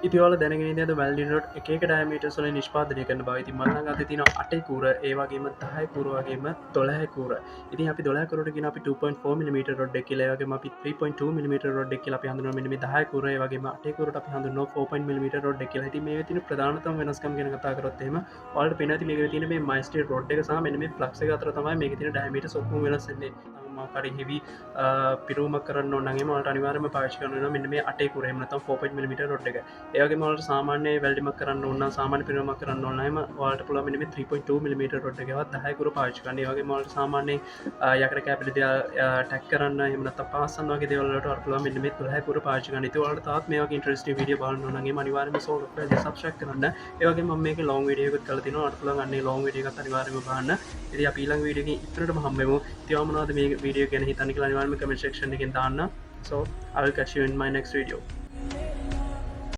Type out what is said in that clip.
ඉතිවල දැනගෙන වැල්ඩිනොට් එක ඩයමීට සොල නිෂ්පාදනය කන බව ති මල්ලඟ අද තින අටේ කූර ඒවාගේම තහයි කූරවාගේම දොලහ කූර ඉති අපි දොලකරට අපි 2.4 මිට රොඩ් කියලගේ අපි 3.2 මිට රොඩ් කියල හඳුන මිනි දහය කූර වගේ අටේකරට අපි හඳුන 4 මිට රොඩ් කියල ති මේ තින ප්‍රධානතම වෙනස්කම් ගෙන කතා කරොත්තේම වල්ට පෙනති මේ තින මේ මයිස්ටේ රොඩ් එක සහ මෙ මේ ෆලක්ෂ අතර තමයි මේ තින ඩමට සොක්කු වෙනසන්නේ මකරි හිවි පිරුම කරන්න නගේ මට අනිවාරම පාච කරන මෙන්න මේ අටේ කරම 4 මිට රොඩ් එක ඒගේ මලට සාමාන්‍ය වැල්ඩිම කරන්න ඔන්න සාමාන පිරම කරන්න ඔන්නම වාට පුල මිනි 3.2 මිට රොඩ් එකවත් දහයකුර පාචිකන්න වගේ මලට සාමාන්‍ය යකට කැපිලි ටැක් කරන්න එමනත පාසන්ගේ දෙවලට අරලා මෙම තුලහකුර පාචිකන තුවලට තාත් මේ ඉන්ට්‍රස්ට විඩිය බලන්නගේ මනිවාරම සෝ සබ්ශක් කරන්න ඒවගේ ම මේ ලොන් විඩියකුත් කලතින අටල ගන්න ලොන් විඩියගත් අනිවාරම බන්න එද අපීලං විඩියගේ ඉතරට හම්මම තියවමනාද මේ විඩිය ගැන හිතනික අනිවාර්ම කමෙන්ට් ෙක්ෂණ එකෙන් දාන්න so I will catch you in my next video.